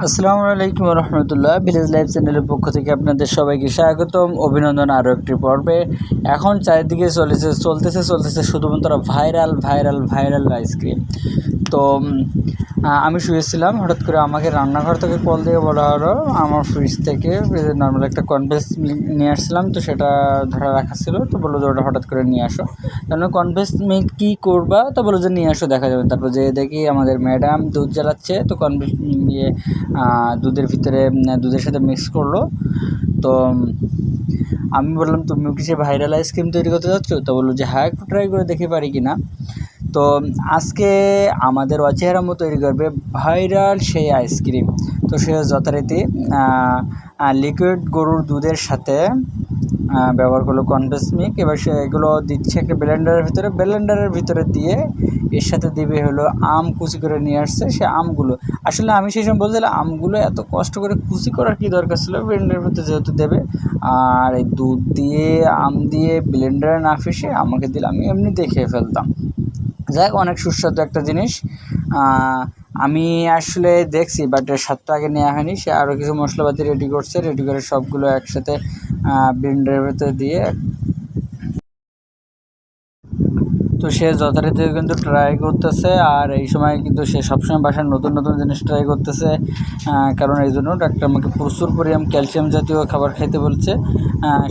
আসসালামু আলাইকুম রহমতুল্লাহ। Village life চ্যানেলের পক্ষ থেকে আপনাদের সবাইকে স্বাগতম, অভিনন্দন আরও একটি পর্বে। এখন চারিদিকে চলতেছে শুধুমাত্র ভাইরাল আইসক্রিম। তো আমি শুয়েছিলাম, হঠাৎ করে আমাকে রান্নাঘর থেকে কল দিয়ে বলা হলো আমার ফ্রিজ থেকে নর্মাল একটা কনভেন্স মিল্ক নিয়ে আসছিলাম, তো সেটা ধরা রাখা ছিল, তো বললো যে ওটা হঠাৎ করে নিয়ে আসো। কারণ কনভেন্স মিল্ক কী করবা, তো বললো যে নিয়ে আসো দেখা যাবে। তারপর যে দেখি আমাদের ম্যাডাম দুধ জ্বালাচ্ছে, তো কনভেন্স নিয়ে দুধের সাথে মিক্স করলো। তো আমি বললাম তুমিও কি সে ভাইরাল আইসক্রিম তৈরি করতে যাচ্ছ? তো বললো যে হ্যাঁ, একটু ট্রাই করে দেখে পারি কি না। তো আজকে আমাদের অচেহারামও তৈরি করবে ভাইরাল সেই আইসক্রিম। তো সে যথারীতি লিকুইড গরুর দুধের সাথে ব্যবহার করলো কনডেন্স মিল্ক। এবার সে এগুলো দিচ্ছে একটা ব্লেন্ডারের ভিতরে দিয়ে এর সাথে দিবে হলো আম কুচি করে নিয়ে আসছে। সে আমগুলো আসলে আমি সেই সময় বলছিলাম আমগুলো এত কষ্ট করে কুচি করার কী দরকার ছিল, ব্লেন্ডারের ভিতরে যেহেতু দেবে। আর এই দুধ দিয়ে আম দিয়ে ব্লেন্ডারে না ফেসে আমাকে দিলে আমি এমনিতেই খেয়ে ফেলতাম। যাক, অনেক সুস্বাদু একটা জিনিস। আমি আসলে দেখছি, বাট এর স্বাদটা আগে নেওয়া হয়নি। সে আরও কিছু মশলাপাতি রেডি করে সবগুলো একসাথে ব্লেন্ডারের ভেতরে দিয়ে, তো সে যথারীতি কিন্তু ট্রাই করতেছে। আর এই সময় কিন্তু সে সবসময় বাসায় নতুন জিনিস ট্রাই করতেছে, কারণ এই জন্য ডাক্তার আমাকে প্রচুর পরিমাণ ক্যালসিয়াম জাতীয় খাবার খাইতে বলছে,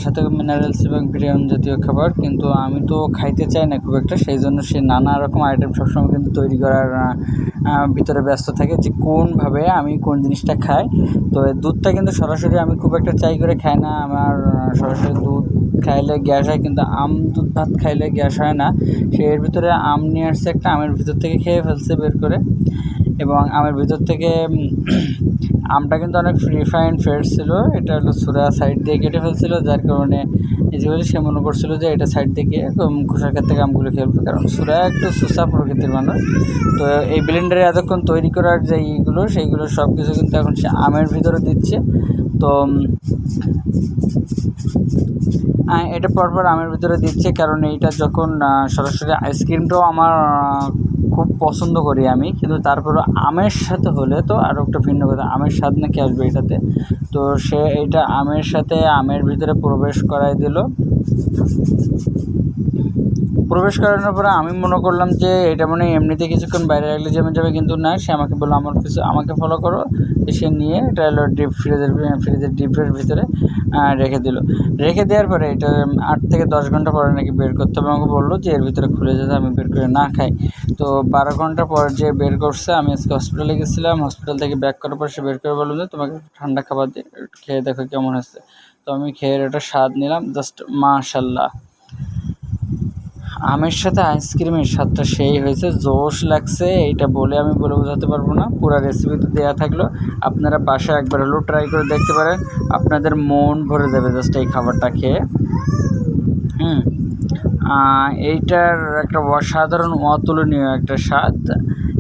সাথে মিনারেলস এবং ভিটামিন জাতীয় খাবার। কিন্তু আমি তো খাইতে চাই না খুব একটা, সেই জন্য সে নানা রকম আইটেম সবসময় কিন্তু তৈরি করার ভিতরে ব্যস্ত থাকে যে কোনভাবে আমি কোন জিনিসটা খাই। তো দুধটা কিন্তু সরাসরি আমি খুব একটা চাই করে খাই না। আমার সরাসরি দুধ খাইলে গ্যাস হয়, কিন্তু আম দুধ ভাত খাইলে গ্যাস হয় না। সে এর ভিতরে আম নিয়ে আসছে, একটা আমের ভিতর থেকে খেয়ে ফেলছে বের করে। এবং আমের ভিতর থেকে আমটা কিন্তু অনেক রিফাইন্ড ফ্যাট ছিল, এটা হলো সুরা সাইড দিয়ে কেটে ফেলছিল, যার কারণে যেগুলো সে মনে করছিল যে এটা সাইড থেকে খোসার ক্ষেত্রে থেকে আমগুলো খেলবে, কারণ সুরা একটু সুসা প্রকৃতির মানুষ। তো এই ব্লেন্ডারে এতক্ষণ তৈরি করার যে এইগুলো সেইগুলো সব কিছু কিন্তু এখন সে আমের ভিতরে দিচ্ছে। তো এটা পরপর আমের ভিতরে দিচ্ছে, কারণ এইটা যখন সরাসরি আইসক্রিমটাও আমার খুব পছন্দ করি আমি, কিন্তু তারপরও আমের সাথে হলে তো আরও একটা ভিন্ন কথা, আমের স্বাদ নাকি আসবে এটাতে। তো সে এইটা আমের সাথে আমের ভিতরে প্রবেশ করাই দিল। প্রবেশ করানোর পরে আমি মনে করলাম যে এটা মনে হয় এমনিতে কিছুক্ষণ বাইরে রাখলে জমে যাবে, কিন্তু না, সে আমাকে বললো আমাকে ফলো করো। সে নিয়ে এটা হলো ফ্রিজের ডিপের ভিতরে রেখে দেওয়ার পরে এটা 8 থেকে 10 ঘন্টা পরে নাকি বের করতে হবে। আমাকে বললো যে এর ভিতরে খুলে যেতে আমি বের করে না খাই। তো 12 ঘন্টা পর যে বের করছে, আমি আজকে হসপিটালে গেছিলাম, হসপিটাল থেকে ব্যাক করার পর সে বের করে বললো যে তোমাকে ঠান্ডা খাবার দিয়ে খেয়ে দেখো কেমন হচ্ছে। তো আমি খেয়ে এটা স্বাদ নিলাম, জাস্ট মাশাল্লাহ। আমের সাথে আইসক্রিমের স্বাদটা সেই হয়েছে, জোশ লাগছে। এইটা বলে আমি বোঝাতে পারবো না। পুরো রেসিপি তো দেওয়া থাকলো, আপনারা বাসায় একবার হলেও ট্রাই করে দেখতে পারেন, আপনাদের মন ভরে যাবে জাস্ট এই খাবারটা খেয়ে। এইটার একটা অসাধারণ অতুলনীয় একটা স্বাদ।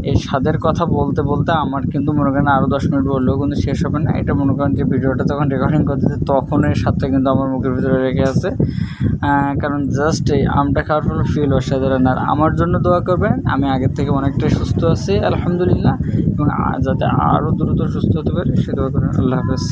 এই স্বাদের কথা বলতে বলতে আমার কিন্তু মনে করেন আরও 10 মিনিট বললেও কিন্তু শেষ হবে না। এটা মনে করেন যে ভিডিওটা তখন রেকর্ডিং করতেছে তখন এই স্বাদটা কিন্তু আমার মুখের ভিতরে রেখে আছে, কারণ জাস্ট এই আমটা খাওয়ার ফলে ফিল অসাধারণ। আর আমার জন্য দোয়া করবেন, আমি আগের থেকে অনেকটাই সুস্থ আছি আলহামদুলিল্লাহ, এবং যাতে আরও দ্রুত সুস্থ হতে পারি সে দোয়া করেন। আল্লাহ হাফেজ।